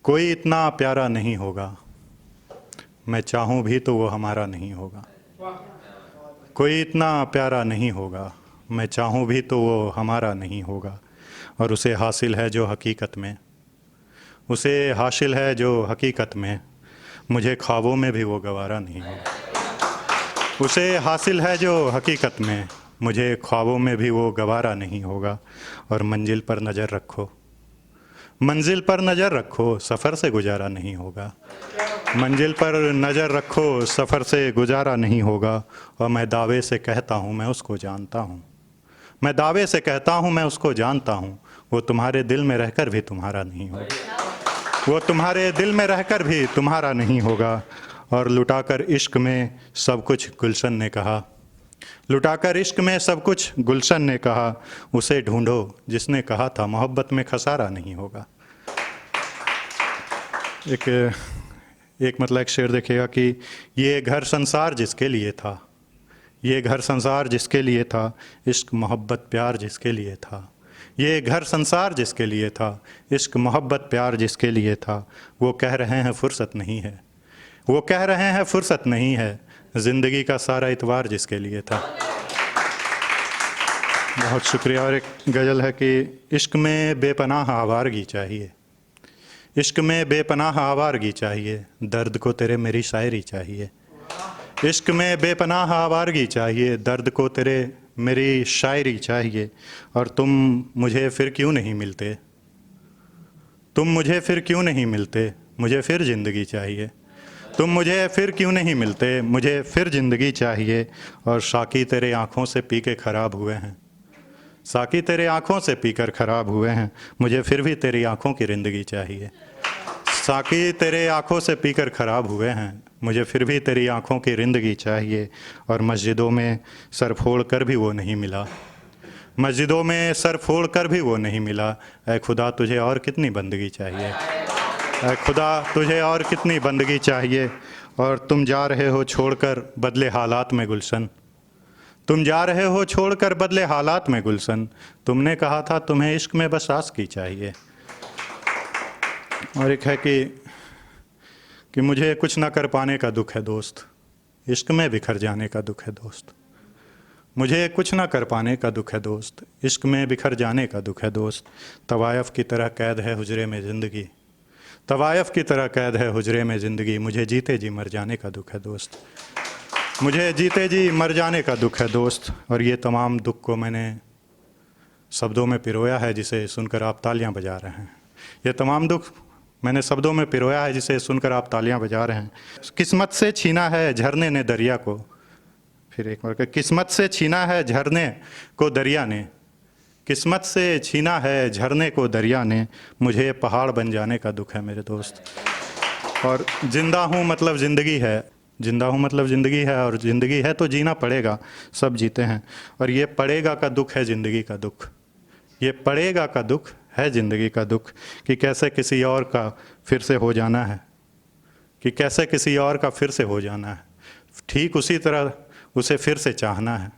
कोई इतना प्यारा नहीं होगा, मैं चाहूँ भी तो वो हमारा नहीं होगा। कोई इतना प्यारा नहीं होगा, मैं चाहूँ भी तो वो हमारा नहीं होगा। और उसे हासिल है जो हकीकत में, उसे हासिल है जो हकीकत में, मुझे ख्वाबों में भी वो गवारा नहीं होगा। उसे हासिल है जो हकीकत में, मुझे ख्वाबों में भी वो गवारा नहीं होगा। और मंजिल पर नज़र रखो, मंजिल पर नज़र रखो, सफ़र से गुजारा नहीं होगा। मंजिल पर नज़र रखो, सफ़र से गुजारा नहीं होगा। और मैं दावे से कहता हूँ मैं उसको जानता हूँ, मैं दावे से कहता हूँ मैं उसको जानता हूँ। वो तुम्हारे दिल में रहकर भी तुम्हारा नहीं होगा, वो तुम्हारे दिल में रहकर भी तुम्हारा नहीं होगा। और लुटाकर इश्क में सब कुछ गुलशन ने कहा, लुटाकर इश्क में सब कुछ गुलशन ने कहा, उसे ढूंढो जिसने कहा था मोहब्बत में खसारा नहीं होगा। एक मतलब एक शेर देखिएगा कि ये घर संसार जिसके लिए था, ये घर संसार जिसके लिए था, इश्क मोहब्बत प्यार जिसके लिए था। ये घर संसार जिसके लिए था, इश्क मोहब्बत प्यार जिसके लिए था। वो कह रहे हैं फुर्सत नहीं है, वो कह रहे हैं फुर्सत नहीं है, ज़िंदगी का सारा इतवार जिसके लिए था। बहुत शुक्रिया। और एक गज़ल है कि इश्क में बेपनाह आवारगी चाहिए, इश्क में बेपनाह आवारगी चाहिए, दर्द को तेरे मेरी शायरी चाहिए। इश्क में बेपनाह आवारगी चाहिए, दर्द को तेरे मेरी शायरी चाहिए। और तुम मुझे फिर क्यों नहीं मिलते, तुम मुझे फिर क्यों नहीं मिलते, मुझे फिर ज़िंदगी चाहिए। तुम मुझे फिर क्यों नहीं मिलते, मुझे फिर ज़िंदगी चाहिए। और साकी तेरे आँखों से पी के ख़राब हुए हैं, साकी तेरे आँखों से पीकर ख़राब हुए हैं, मुझे फिर भी तेरी आँखों की रिंदगी चाहिए। साकी तेरे आँखों से पीकर ख़राब हुए हैं, मुझे फिर भी तेरी आँखों की रिंदगी चाहिए। और मस्जिदों में सर फोड़ कर भी वो नहीं मिला, मस्जिदों में सर फोड़ कर भी वो नहीं मिला। ऐ खुदा तुझे और कितनी बंदगी चाहिए, ऐ खुदा तुझे और कितनी बंदगी चाहिए। और तुम जा रहे हो छोड़कर बदले हालात में गुलशन, तुम जा रहे हो छोड़कर बदले हालात में गुलशन, तुमने कहा था तुम्हें इश्क में बस आशिकी चाहिए। और एक है कि मुझे कुछ ना कर पाने का दुख है दोस्त, इश्क में बिखर जाने का दुख है दोस्त। मुझे कुछ ना कर पाने का दुख है दोस्त, इश्क में बिखर जाने का दुख है दोस्त। तवायफ़ की तरह कैद है हुजरे में ज़िंदगी, तवायफ़ की तरह कैद है हुजरे में ज़िंदगी, मुझे जीते जी मर जाने का दुख है दोस्त, मुझे जीते जी मर जाने का दुख है दोस्त। और ये तमाम दुख को मैंने शब्दों में पिरोया है जिसे सुनकर आप तालियां बजा रहे हैं। ये तमाम दुख मैंने शब्दों में पिरोया है जिसे सुनकर आप तालियां बजा रहे हैं। किस्मत से छीना है झरने ने दरिया को, फिर एक बार किस्मत से छीना है झरने को दरिया ने, किस्मत से छीना है झरने को दरिया ने, मुझे पहाड़ बन जाने का दुख है मेरे दोस्त। और ज़िंदा हूँ मतलब ज़िंदगी है, ज़िंदा हूँ मतलब ज़िंदगी है, और ज़िंदगी है तो जीना पड़ेगा, सब जीते हैं। और ये पड़ेगा का दुख है ज़िंदगी का दुख, ये पड़ेगा का दुख है ज़िंदगी का दुख, कि कैसे किसी और का फिर से हो जाना है, कि कैसे किसी और का फिर से हो जाना है। ठीक उसी तरह उसे फिर से चाहना है,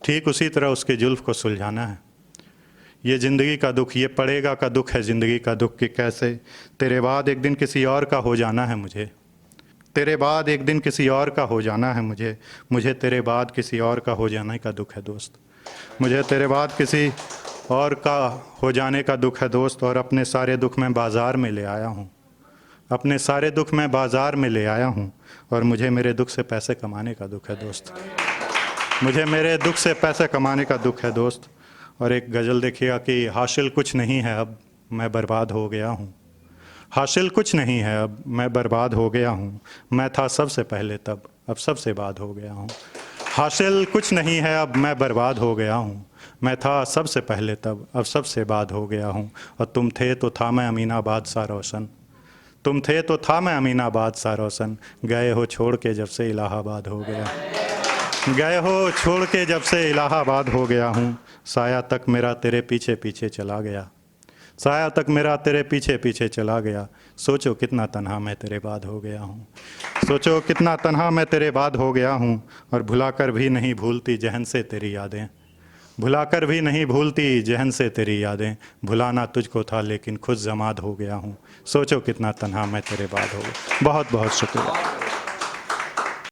ठीक उसी तरह उसके जुल्फ़ को सुलझाना है। ये ज़िंदगी का दुख, ये पड़ेगा का दुख है ज़िंदगी का दुख, कि कैसे तेरे बाद एक दिन किसी और का हो जाना है मुझे, तेरे बाद एक दिन किसी और का हो जाना है मुझे, मुझे तेरे बाद किसी और का हो जाने का दुख है दोस्त, मुझे तेरे बाद किसी और का हो जाने का दुख है दोस्त। और अपने सारे दुख मैं बाज़ार में ले आया हूँ, अपने सारे दुख मैं बाज़ार में ले आया हूँ। और मुझे मेरे दुख से पैसे कमाने का दुख है दोस्त, मुझे मेरे दुख से पैसे कमाने का दुख है दोस्त। और एक गज़ल देखिएगा कि हासिल कुछ नहीं है अब मैं बर्बाद हो गया हूँ, हासिल कुछ नहीं है अब मैं बर्बाद हो गया हूँ, मैं था सबसे पहले तब अब सबसे बाद हो गया हूँ। हासिल कुछ नहीं है अब मैं बर्बाद हो गया हूँ, मैं था सबसे पहले तब अब सबसे बाद हो गया हूँ। और तुम थे तो था मैं अमीनाबाद सा रोशन, तुम थे तो था मैं अमीनाबाद सा रोशन, गए हो छोड़ के जब से इलाहाबाद हो गया, गए हो छोड़ के जब से इलाहाबाद हो गया हूँ। साया तक मेरा तेरे पीछे पीछे चला गया, साया तक मेरा तेरे पीछे पीछे चला गया, सोचो कितना तन्हा मैं तेरे बाद हो गया हूँ, सोचो कितना तन्हा मैं तेरे बाद हो गया हूँ। और भुला कर भी नहीं भूलती जहन से तेरी यादें, भुलाकर भी नहीं भूलती जहन से तेरी यादें, भुलाना तुझको था लेकिन खुद जमाद हो गया हूँ, सोचो कितना तन्हा मैं तेरे बाद हो गया। बहुत बहुत शुक्रिया।